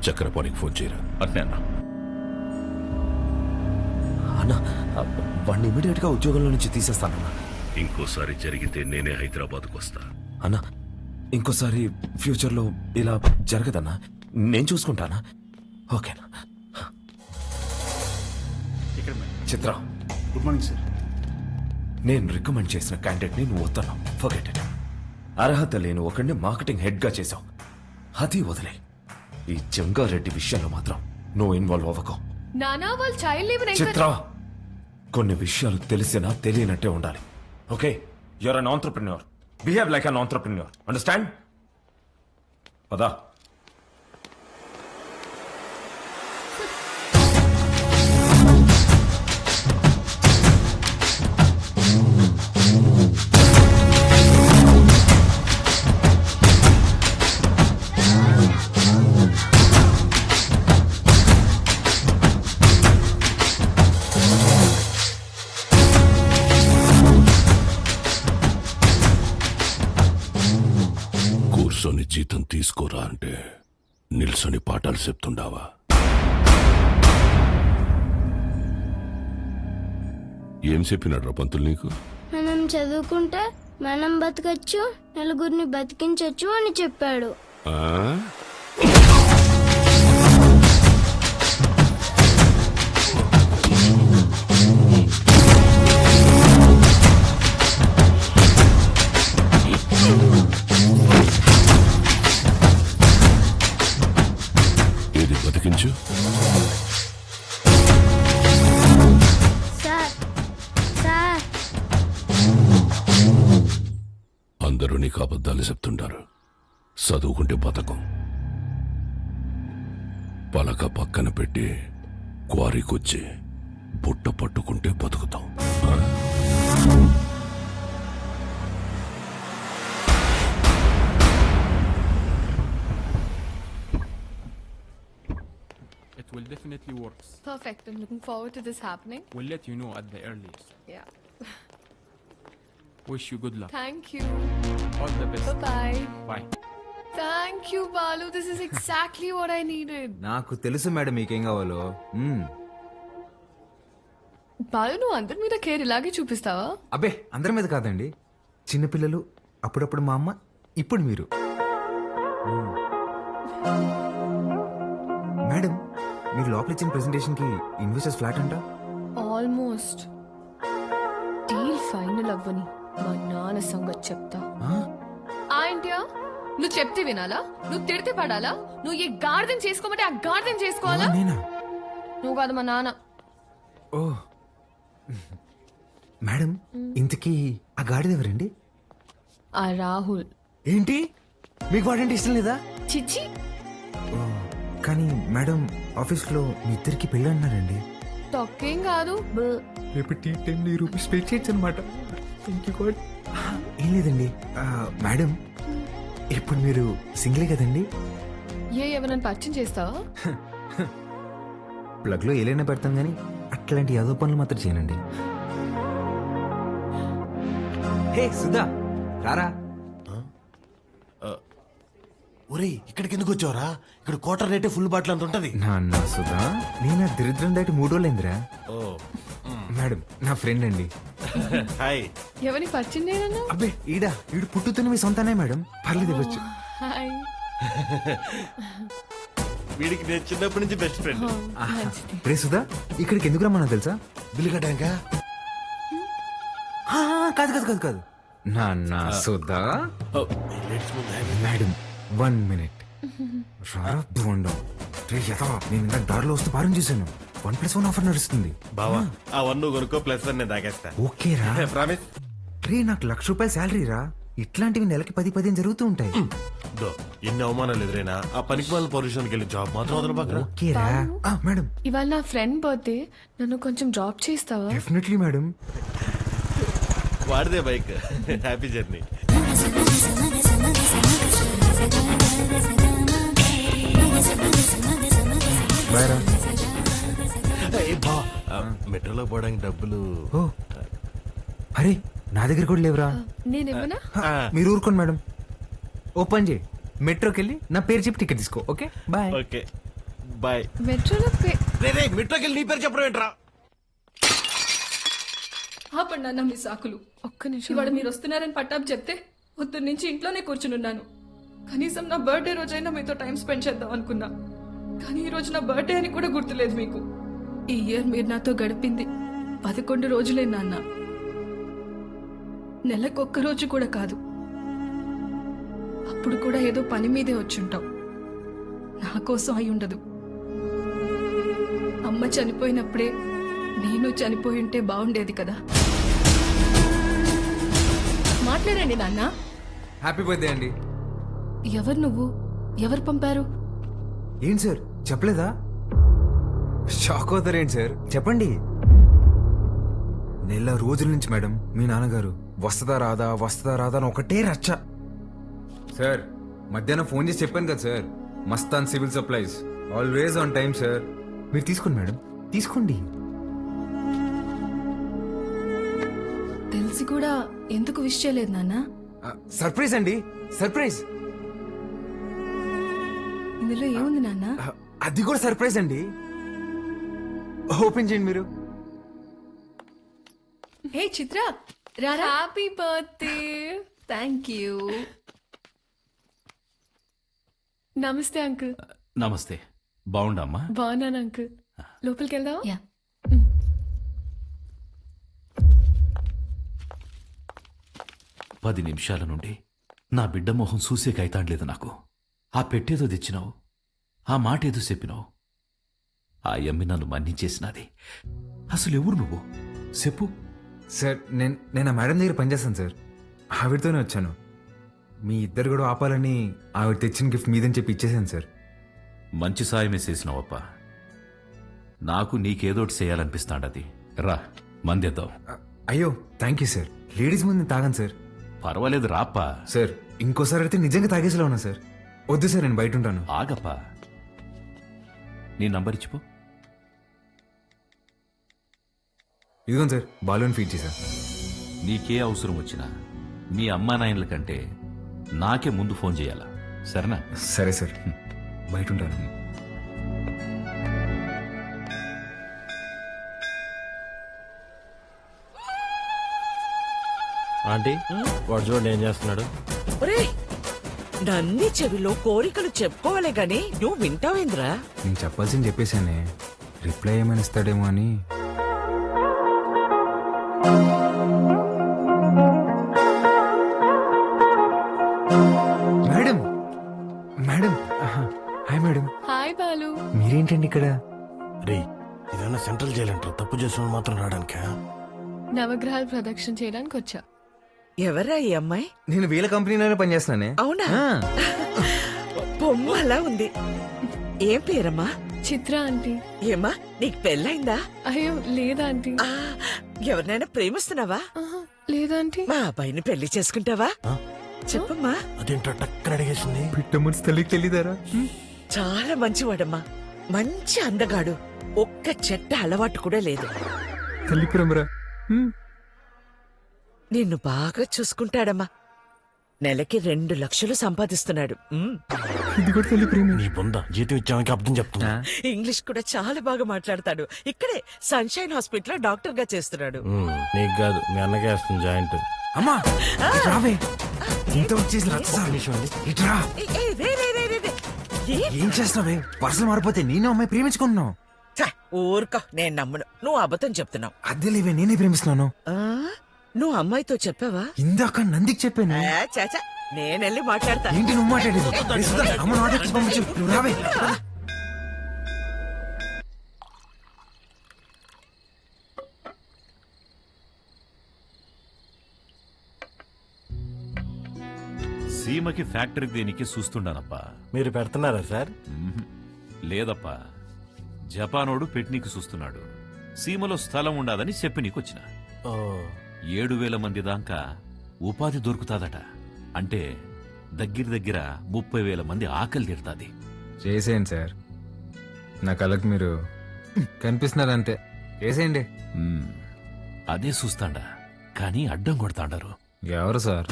చక్రపాణికి phone చేయరా. అట్నే అన్నా. అన్నా వాడిని ఇమీడియట్ గా ఉద్యోగంలో నుంచి తీసేస్తానన్నా. ఇంకోసారి జరిగితే నేనే హైదరాబాద్కు వస్తా. అన్నా ఇంకోసారి ఫ్యూచర్ లో ఇలా జరగదన్నా, నేను చూసుకుంటానా? ఓకేనా? చిత్ర, గుడ్ మార్నింగ్ సార్. నేను రికమెండ్ చేసిన క్యాండిడేట్ ని నువ్వు వద్దన్నావు. Forget it. అర్హత లేని ఒకడిని మార్కెటింగ్ హెడ్ గా చేసావు. అది వదిలే. ఈ జంగారెడ్డి విషయంలో మాత్రం నువ్వు ఇన్వాల్వ్ అవ్వకు. నానా వాళ్ళు చైల్డ్ లీవ్ చిత్ర, కొన్ని విషయాలు తెలిసినా తెలియనట్టే ఉండాలి. Okay, you're an entrepreneur. Behave like an entrepreneur. Understand? పదా. కూర్చొని జీతం తీసుకోరా అంటే నిల్సొని పాఠాలు చెప్తుండావా? ఏం చెప్పినాడు రా పంతులు నీకు? మనం చదువుకుంటే మనం బతకచ్చు, నలుగురిని బతికించచ్చు అని చెప్పాడు. ఆ? ఏది బతికించు? సార్ సార్ అందరూ నీకు అబద్ధాలు చెప్తుంటారు. చదువుకుంటే బతకం. పలక పక్కన పెట్టి క్వారీకొచ్చి బుట్ట పట్టుకుంటే బతుకుతాం. ఆ? It will definitely work. Perfect. I'm looking forward to this happening. We'll let you know at the earliest. Yeah. Wish you good luck. Thank you. All the best. Bye-bye. Bye. Thank you, Balu. This is exactly what I needed. నాకు తెలుసు madam మీకేం కావాలో. బాలు, నువ్వు అందరి మీద care ఇలాగే చూపిస్తావా? అబ్బే అందరి మీద కాదండి, చిన్నపిల్లలు, అప్పుడప్పుడు మా అమ్మ, ఇప్పుడు మీరు. మేడం మీరు లోపల ఇచ్చిన ప్రెజెంటేషన్ కి ఇన్వెస్టర్స్ ఫ్లాట్ అంట. ఆల్మోస్ట్. డీల్ ఫైనల్ అవ్వని మా నాన్న సంగతి చెప్తా. ఏంటియా? నువ్వు చెప్తే వినాలా? నువ్వు తిడితే పడాలా? నువ్వు ఏ గార్డెన్ చేసుకోమంటే ఆ గార్డెన్ చేసుకోవాలా? నేనా? నువ్వు కాదు, మా నాన్న. ఓ మేడం, ఇంతకీ ఆ గాడిద ఎవరండి? ఆ రాహుల్. ఏంటి మీకు వాడంటే ఇష్టం లేదా? చిచ్చి. ఓ, కానీ మేడం ఆఫీస్లో మీ ఇద్దరికి పెళ్ళి అన్నారండి. తొక్కేం కాదు. రేపు టీ టైం రూపీస్ పే చేయొచ్చు అనమాట. ఏం లేదండి మేడం, ఇప్పుడు మీరు సింగిలే కదండి? ఎవరైనా పరిచయం చేస్తావా? ప్లగ్ లో ఏలైనా పెడతాం కానీ అట్లాంటి యాదో పనులు మాత్రం చేయనండి. హే సుధా, రారా. ఒరే, ఇక్కడికి ఎందుకు వచ్చావరా? ఇక్కడ క్వార్టర్ రేటే ఫుల్ బాటిల్ అంత ఉంటది. నాన్న సుధా, నేను దరిద్రం దాటి 3 రోజులైందిరా. మేడం నా ఫ్రెండ్ అండి. హాయ్. ఎవరిని పరిచయం చేయనన్నా? అబ్బే ఈడు పుట్టుతున్న మీ సొంతనే మేడం, పర్లేదు ఇవ్వచ్చు. హాయ్. వీడికి నేను చిన్నప్పటి నుంచి బెస్ట్ ఫ్రెండ్. రే సుధా, ఇక్కడికి ఎందుకు రమ్మన్నా తెలుసా? బిల్లు కట్టాక. కాదు కాదు కాదు కాదు నాన్న సుధా. Madam 1 minute. రారా బోండం. నేను ఇందాక దారిలో వస్తూ భారం చూశాను. 1+1 ఆఫర్ నడుస్తుంది. బావా ఆ 1 కొనుక్కో, +1 నేను తాగేస్తా. ఓకే రా. ప్రామిస్. రే నాకు ₹1,00,000 శాలరీ రా. ఇట్లాంటివి నెలకి 10-15 జరుగుతూ ఉంటాయి. ఎన్ని అవమానాలు ఎదురైనా ఆ పనికి వాళ్ళ పొజిషన్కి వెళ్ళి జాబ్ మాత్రం వదలబాక. ఓకే రా. మేడం ఇవాళ నా ఫ్రెండ్ బర్త్డే, నన్ను కొంచెం డ్రాప్ చేస్తావా? Definitely madam. వాడిదే బైక్. Happy journey. బాయ్ రా. మెట్రోలో పోవడానికి డబ్బులు. ఓ అరే నా దగ్గర కూడా లేవురా. నేనేమన్నా? మీరు ఊరుకోండి మేడం. ఓ పని చేయి, మెట్రోకి వెళ్ళి నా పేరు చెప్పి టికెట్ తీసుకో. Okay bye. ఓకే. బాయ్ మెట్రోలో రే మెట్లోకి వెళ్ళి నీ పేరు చెప్పడం ఏంట్రా ఆపండి అన్న మీ సాకులు. ఒక్క నిమిషం ఇవాళ మీరు వస్తున్నారని పట్టాపు చెప్తే పొద్దున్న నుంచి ఇంట్లోనే కూర్చునున్నాను. కనీసం నా బర్త్డే రోజైనా మీతో టైం స్పెండ్ చేద్దాం అనుకున్నా, కానీ ఈ రోజు నా బర్త్డే అని కూడా గుర్తులేదు మీకు. ఈ ఇయర్ మీరు నాతో గడిపింది 11 రోజులే నాన్న, నెలకొక్క రోజు కూడా కాదు. అప్పుడు కూడా ఏదో పని మీదే వచ్చుంటాం, నా కోసం అయి ఉండదు. అమ్మ చనిపోయినప్పుడే నేను చనిపోయి ఉంటే బాగుండేది కదా. మాట్లాడండి నాన్న. హ్యాపీ బర్త్డే అండి. ఎవరు నువ్వు? ఎవరు పంపారు? ఏంటి సార్ చెప్పలేదా? షాక్ అవుతారేంటి సార్, చెప్పండి. నెల రోజుల నుంచి మేడం మీ నాన్నగారు వస్తుందా రాదా అని ఒకటే రచ్చ. సార్ మధ్యాహ్నం ఫోన్ చేసి చెప్పాను కదా sir, Mastan civil supplies always on time sir. మీరు తీసుకోండి మేడం, తీసుకోండి. తెలిసి కూడా ఎందుకు విష్ చేయలేదు నాన్న? సర్ప్రైజ్ అండి, సర్ప్రైజ్. ఇందులో ఏముంది నాన్న? అది కూడా సర్ప్రైజ్ అండి. ఓపెన్ చేయండి మీరు. హే చిత్ర, రారా. Happy birthday. Thank you. నమస్తే అంకుల్. నమస్తే. బాగుండమ్మా? బాగున్నాను అంకుల్. లోపలికి వెళ్దావా? యా. 10 నిమిషాల నుండి నా బిడ్డ మొహం చూసే కైతాడలేదు నాకు. ఆ పెట్టేదో తెచ్చినావు, ఆ మాట ఏదో చెప్పినావు. ఆ యమ్మి నన్ను మన్నించేసినది. అసలు ఎవరు నువ్వు చెప్పు. సార్ నేను ఆ మేడం దగ్గర పనిచేస్తాను సార్, ఆవిడతోనే వచ్చాను. మీ ఇద్దరు కూడా ఆపాలని ఆవిడ తెచ్చిన గిఫ్ట్ మీదని చెప్పి ఇచ్చేసాను సార్. మంచి సాయమే చేసినావప్పా. నాకు నీకేదోటి చేయాలనిపిస్తాడది. రా మందేద్దాం. అయ్యో థ్యాంక్ యూ సార్. లేడీస్ ముందు తాగాను సార్. పర్వాలేదు రాప్పా. సార్ ఇంకోసారి అయితే నిజంగా తాగేసేలా ఉన్నా సార్. వద్దు సార్, నేను బయట ఉంటాను. ఆగప్పా, నీ నంబర్ ఇచ్చిపో. ఇదిగోండి సార్, బాలూన్ ఫీడ్ చేశా. నీకే అవసరం వచ్చినా మీ అమ్మా నాయనల కంటే నాకే ముందు ఫోన్ చేయాలా, సరేనా? సరే సార్, బయట ఉంటాను. ఆంటీ వాడు చూడండి ఏం చేస్తున్నాడు. ఒరేయ్, నన్ని చెవిలో కోరికలు చెప్పుకోవాలే గాని నువ్వు వింటావేంద్రా? నేను చెప్పాల్సింది చెప్పేశానే, రిప్లై ఏమైనా ఇస్తాడేమో అని. Madam madam hi madam. Hi Balu. మీరేంటండి ఇక్కడ? రే ఇదన్నా సెంట్రల్ జైలు అంటారు, తప్పు చేసిన మాత్రం రావడానికా? నవగ్రహాలు ప్రదక్షిణ చేయడానికి వచ్చా. ఎవరా ఈ అమ్మాయి? నేను వీళ్ళ కంపెనీలోనే పనిచేస్తున్నానే. అవునా? ఆ. బొమ్మలా ఉంది. ఏం పేరమ్మా? చిత్ర ఆంటీ. ఏమ్మా నీకు పెళ్ళైందా? అయ్యో లేదా ఆంటీ. ఆ, ఎవరినైనా ప్రేమిస్తున్నావా? ఆహా, లేదా ఆంటీ. మా అబ్బాయిని పెళ్లి చేసుకుంటావా? చెప్పమ్మా. అదేంటో టక్కన అడిగేసింది. పిట్ట మనసు తల్లికి తెలియదారా? చాలా మంచివాడమ్మా, మంచి అందగాడు, ఒక్క చెడ్డ అలవాటు కూడా లేదు. తల్లి ప్రేమరా. నిన్ను బాగా చూసుకుంటాడమ్మా. నెలకి 2 లక్షలు సంపాదిస్తున్నాడు. ఇది కూడా తల్లి ప్రేమ. నీ బొంద జీతం ఇచ్చామని అర్థం చెప్తున్నా. ఇంగ్లీష్ కూడా చాలా బాగా మాట్లాడతాడు. ఇక్కడే సన్షైన్ హాస్పిటల్ డాక్టర్ గా చేస్తున్నాడు. నీకు కాదు మీ అన్నకే వేస్తుంది జాయింట్. అమ్మా రావే, ఇంత వచ్చేసి ఇట్రా. ఏ, ఏ, రే, రే, రే, రే, రే. ఏం చేస్తున్నావే? పర్సలు మారిపోతే నేను అమ్మాయి ప్రేమించుకుంటున్నావు. ఛ, ఊరుకో, నేను నమ్మను. నువ్వు అబద్ధం చెప్తున్నావు. అద్దె లేవే, నేనే ప్రేమిస్తున్నాను. ఆ, నువ్వు అమ్మాయితో చెప్పావా? ఇందాక నందికి చెప్పాను. చాచా, నేనెళ్ళి మాట్లాడతా. ఏంటి నువ్వు మాట్లాడేది? రే సుధా, అమ్మను ఆటోకి పంపించు. నువ్వు రావే. సీమకి ఫ్యాక్టరీ దేనికి చూస్తుండానప్పా. మీరు పెడుతున్నారా సార్? లేదప్పా, జపానోడు పెట్నీకి చూస్తున్నాడు. సీమలో స్థలం ఉండాదని చెప్పి నీకొచ్చిన. 7,000 మంది దాకా ఉపాధి దొరుకుతాదట. అంటే దగ్గర 30,000 మంది ఆకలి తీరుతాది. చేసేయండి సార్, నా కళ్ళకి మీరు కనిపిస్తున్నారు అంతే. చేసేయండి. అదే చూస్తాండా, కానీ అడ్డం కొడతాండారు. ఎవరు సార్?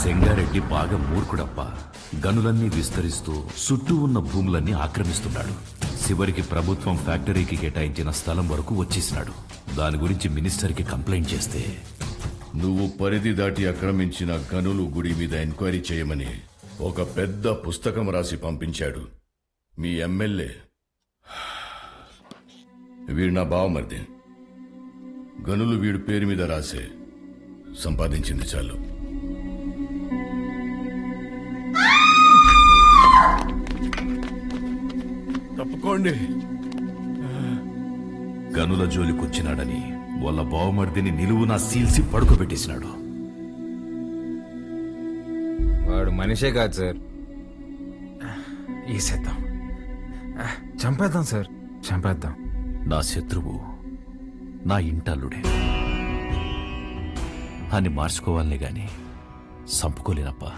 సెంగారెడ్డి బాగా మూర్ఖుడప్ప. గనులన్నీ విస్తరిస్తూ చుట్టూ ఉన్న భూములన్నీ ఆక్రమిస్తున్నాడు. చివరికి ప్రభుత్వం ఫ్యాక్టరీకి కేటాయించిన స్థలం వరకు వచ్చేసినాడు. దాని గురించి మినిస్టర్కి కంప్లైంట్ చేస్తే నువ్వు పరిధి దాటి ఆక్రమించిన గనులు గుడి మీద ఎంక్వైరీ చేయమని ఒక పెద్ద పుస్తకం రాసి పంపించాడు మీ ఎమ్మెల్యే. వీడు నా బావమరిది. గనులు వీడి పేరు మీద రాసే సంపాదించింది చాలు. తప్పుకోండి. గనుల జోలికొచ్చినాడని వాళ్ళ బావమర్దిని నిలువునా సీల్సి పడుకోబెట్టేసినాడు. వాడు మనిషే కాదు సార్. వేసేద్దాం, చంపేద్దాం సార్, చంపేద్దాం. నా శత్రువు నా ఇంటల్లుడే అని మార్చుకోవాలనే గాని చంపుకోలేనప్పా.